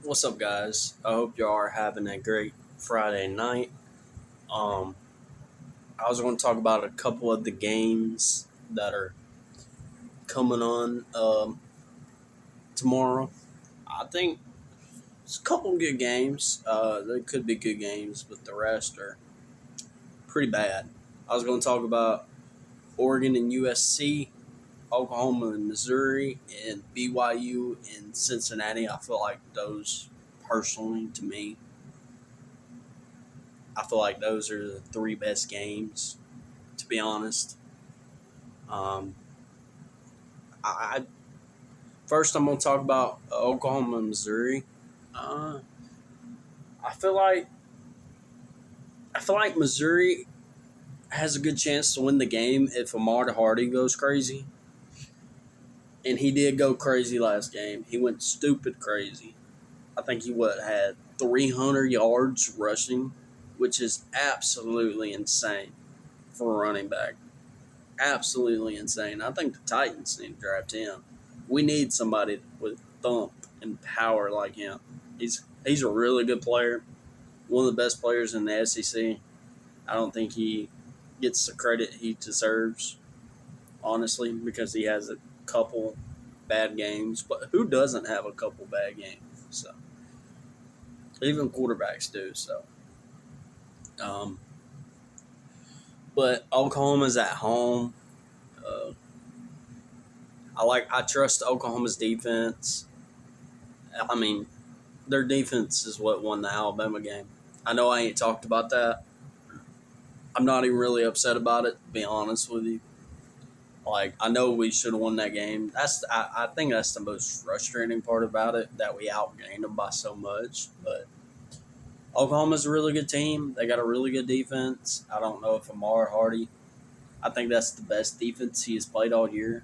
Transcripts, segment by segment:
What's up, guys? I hope you are having a great Friday night. Um, I was going to talk about a couple of the games that are coming on tomorrow. I think it's a couple of good games. They could be good games, but the rest are pretty bad. I was going to talk about Oregon and USC, Oklahoma and Missouri, and BYU and Cincinnati. I feel like those, personally, to me, I feel like those are the three best games, to be honest. Um, I First I'm gonna talk about Oklahoma and Missouri. Uh, I feel like Missouri has a good chance to win the game if Amar Hardy goes crazy, and he did go crazy last game. He went stupid crazy. I think he had 300 yards rushing, which is absolutely insane for a running back. Absolutely insane. I think the Titans need to draft him. We need somebody with thump and power like him. He's a really good player, one of the best players in the SEC. I don't think he gets the credit he deserves, honestly, because he has a couple bad games. But who doesn't have a couple bad games? So even quarterbacks do. So, um, but Oklahoma's at home. Uh, I trust Oklahoma's defense. I mean, their defense is what won the Alabama game. I know I ain't talked about that. I'm not even really upset about it, to be honest with you. Like, I know we should have won that game. I think that's the most frustrating part about it, that we outgained them by so much. But Oklahoma's a really good team. They got a really good defense. I don't know if Amar Hardy, I think that's the best defense he has played all year.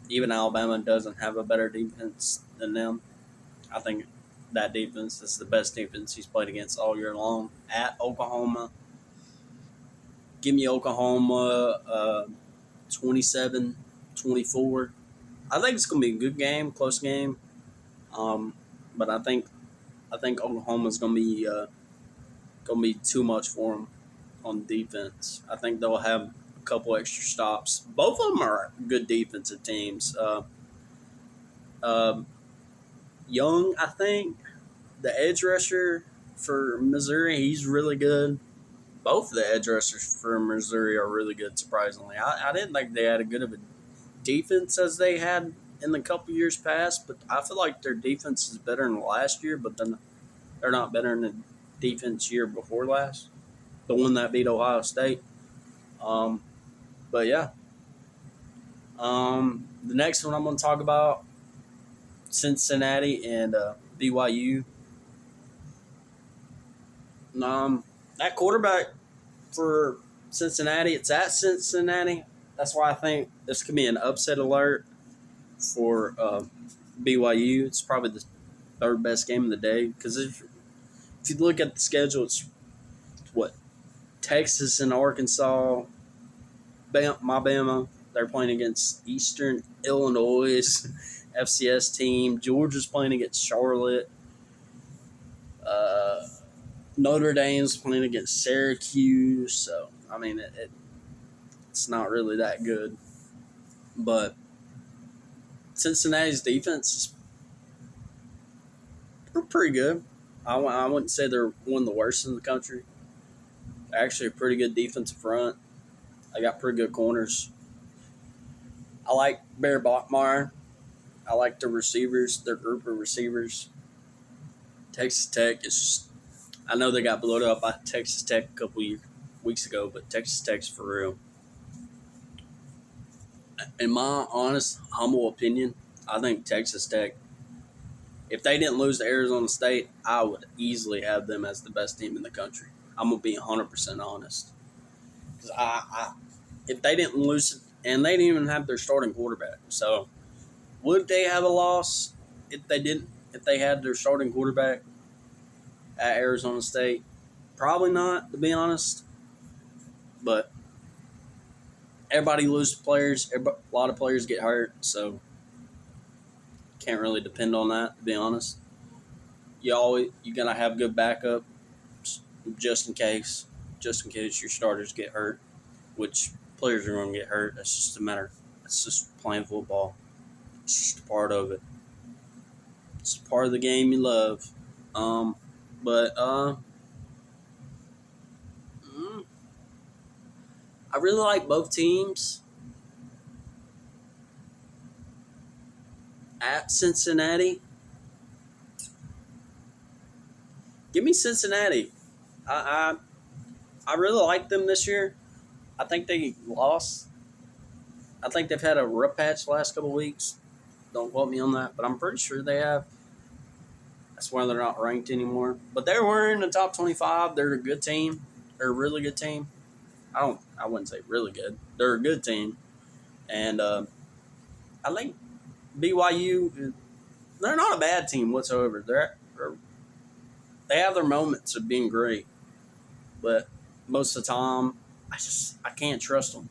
Even Alabama doesn't have a better defense than them. I think that defense is the best defense he's played against all year long. At Oklahoma, give me Oklahoma 27-24. I think it's going to be a good game, close game. But I think Oklahoma's going to be too much for them on defense. I think they'll have a couple extra stops. Both of them are good defensive teams. Young, I think, the edge rusher for Missouri, he's really good. Both of the edge rushers for Missouri are really good, surprisingly. I didn't think they had as good of a defense as they had in the couple years past, but I feel like their defense is better than last year, but then they're not better than the defense year before last, the one that beat Ohio State. But yeah. The next one I'm going to talk about, Cincinnati and BYU. That quarterback for Cincinnati, it's at Cincinnati. That's why I think this could be an upset alert for BYU. It's probably the third best game of the day because if you look at the schedule, it's what, Texas and Arkansas, Bama. They're playing against Eastern Illinois FCS team. Georgia's playing against Charlotte. Notre Dame's playing against Syracuse. So, I mean, it's not really that good. But Cincinnati's defense is pretty good. I wouldn't say they're one of the worst in the country. They're actually a pretty good defensive front. They got pretty good corners. I like Bear Bachmeyer. I like their receivers, their group of receivers. Texas Tech is, I know they got blown up by Texas Tech a couple weeks ago, but Texas Tech's for real. In my honest, humble opinion, I think Texas Tech, if they didn't lose to Arizona State, I would easily have them as the best team in the country. I'm going to be 100% honest. Because if they didn't lose, and they didn't even have their starting quarterback. So, would they have a loss if they had their starting quarterback at Arizona State? Probably not, to be honest. But everybody loses players. A lot of players get hurt, so Can't really depend on that, to be honest. You gotta have good backup just in case your starters get hurt, which players are going to get hurt. That's just a matter. It's just playing football. It's just a part of it. It's part of the game you love. But mm, I really like both teams at Cincinnati. Give me Cincinnati. I really like them this year. I think they lost. I think they've had a rough patch the last couple of weeks. Don't quote me on that, but I'm pretty sure they have. That's why they're not ranked anymore. But they were in the top 25. They're a good team. They're a really good team. I wouldn't say really good. They're a good team. And I think BYU, they're not a bad team whatsoever. They have their moments of being great. But most of the time, I can't trust them.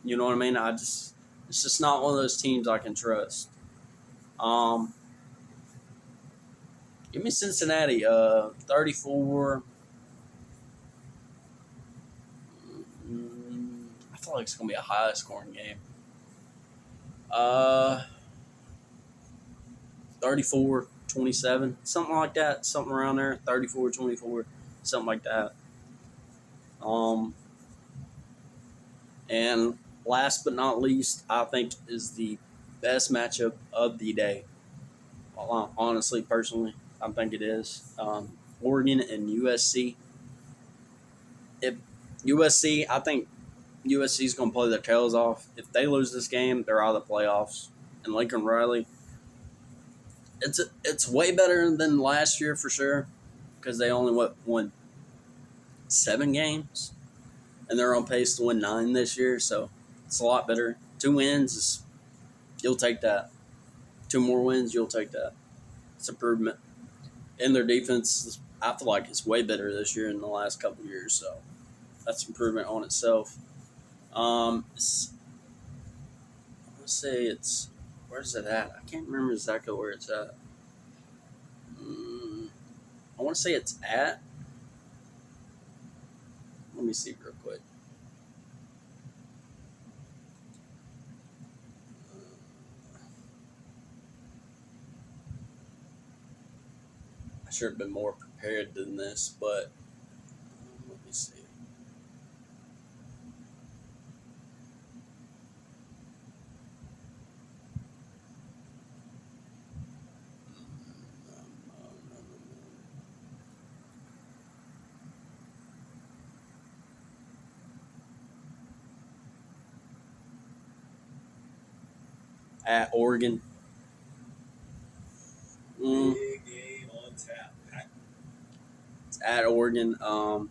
You know what I mean? It's just not one of those teams I can trust. Give me Cincinnati, 34. I feel like it's going to be a high scoring game. 34-27, something like that, something around there, 34-24, something like that. And last but not least, I think is the best matchup of the day. Honestly, personally, I think it is. Oregon and USC. If USC, I think USC is going to play their tails off. If they lose this game, they're out of the playoffs. And Lincoln Riley, it's way better than last year for sure, because they only won 7 games, and they're on pace to win 9 this year. So it's a lot better. 2 wins, you'll take that. 2 more wins, you'll take that. It's improvement. And their defense, I feel like it's way better this year than the last couple of years. So that's improvement on itself. Let's say it's, where's it at? I can't remember exactly where it's at. I want to say it's at. Let me see real quick. I should have been more prepared than this, but let me see. At Oregon. Big game on tap. It's at Oregon. I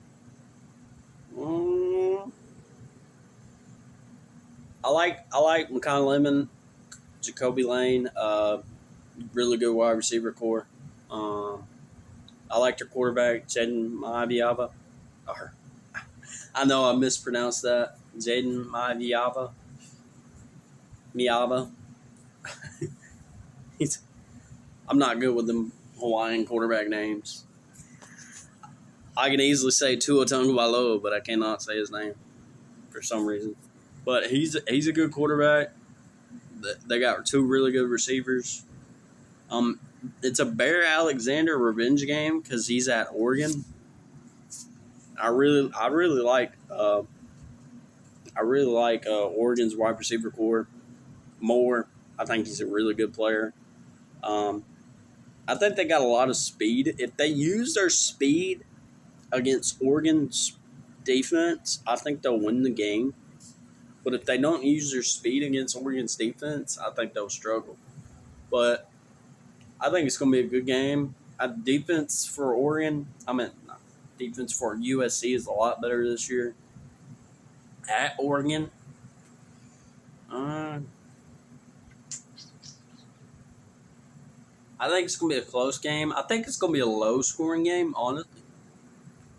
like McConnell Lemon, Jacoby Lane. Really good wide receiver core. I like their quarterback, Jaden Maviava. I know I mispronounced that. Jaden Maviava. Miava. I'm not good with them Hawaiian quarterback names. I can easily say Tua Tagovailoa, but I cannot say his name for some reason. But he's a good quarterback. They got 2 really good receivers. It's a Bear Alexander revenge game because he's at Oregon. I really like Oregon's wide receiver core more. I think he's a really good player. I think they got a lot of speed. If they use their speed against Oregon's defense, I think they'll win the game. But if they don't use their speed against Oregon's defense, I think they'll struggle. But I think it's going to be a good game. Defense for Oregon, defense for USC is a lot better this year. At Oregon, I think it's going to be a close game. I think it's going to be a low-scoring game, honestly.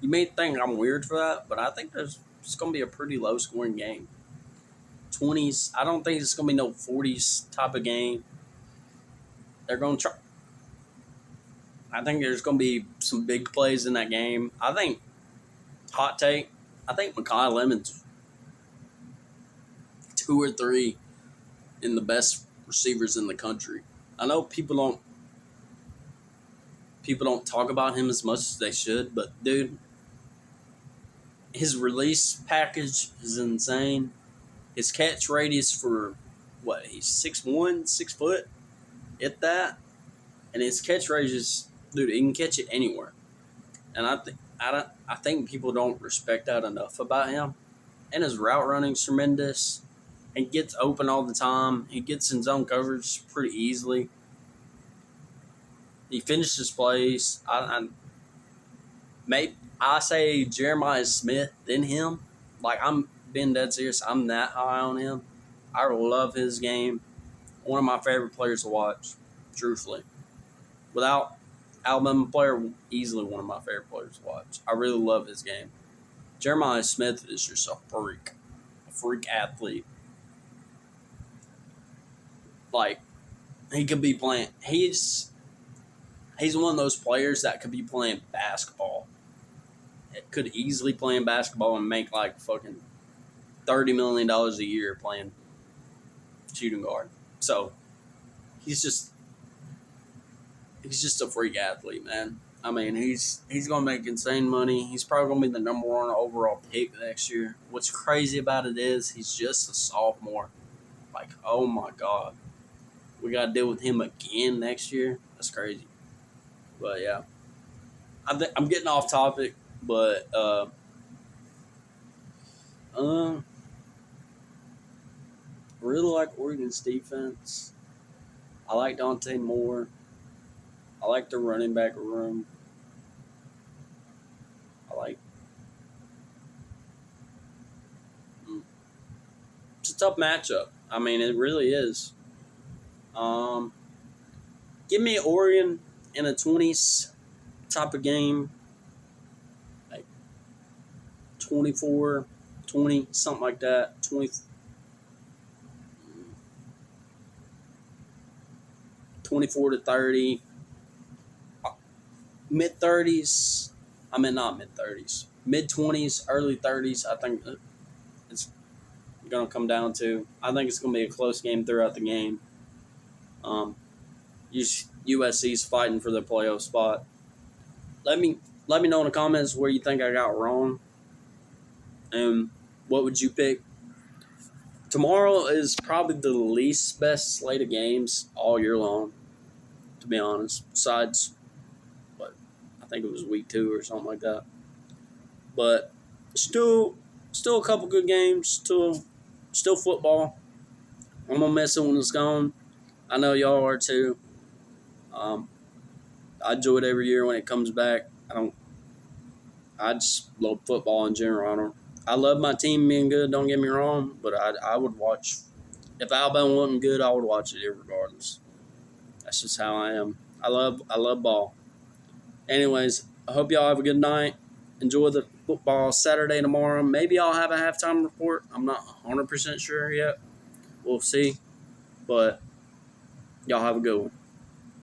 You may think I'm weird for that, but I think it's going to be a pretty low-scoring game. 20s. I don't think it's going to be no 40s type of game. They're going to try. I think there's going to be some big plays in that game. I think, hot take, I think Mekhi Lemon's 2 or 3 in the best receivers in the country. I know people don't talk about him as much as they should, but dude, his release package is insane. His catch radius for what? He's 6'1", 6 foot, at that, and his catch radius, dude, he can catch it anywhere. And I think people don't respect that enough about him. And his route running's tremendous. He gets open all the time. He gets in zone coverage pretty easily. He finishes plays. I say Jeremiah Smith than him. Like, I'm being dead serious. I'm that high on him. I love his game. One of my favorite players to watch, truthfully. Without Alabama player, easily one of my favorite players to watch. I really love his game. Jeremiah Smith is just a freak athlete. Like, he could be playing. He's one of those players that could be playing basketball. It could easily play in basketball and make like fucking $30 million a year playing shooting guard. So he's just a freak athlete, man. I mean, he's gonna make insane money. He's probably gonna be the number 1 overall pick next year. What's crazy about it is he's just a sophomore. Like, oh my god, we gotta deal with him again next year. That's crazy. But yeah, I'm getting off topic, but I really like Oregon's defense. I like Dante Moore. I like the running back room. It's a tough matchup. I mean, it really is. Give me Oregon in a 20s type of game. Like 24, 20, something like that. 24 to 30. Mid-30s. I mean, not mid-30s. Mid-20s, early 30s. I think it's going to come down to. I think it's going to be a close game throughout the game. USC's fighting for the playoff spot. Let me know in the comments where you think I got wrong. And what would you pick? Tomorrow is probably the least best slate of games all year long, to be honest. Besides, I think it was week 2 or something like that. But still a couple good games. Still football. I'm gonna miss it when it's gone. I know y'all are too. I enjoy it every year when it comes back. I just love football in general. I love my team being good. Don't get me wrong, but I would watch. If Alabama wasn't good, I would watch it regardless. That's just how I am. I love ball. Anyways, I hope y'all have a good night. Enjoy the football Saturday tomorrow. Maybe I'll have a halftime report. I'm not 100% sure yet. We'll see. But y'all have a good one.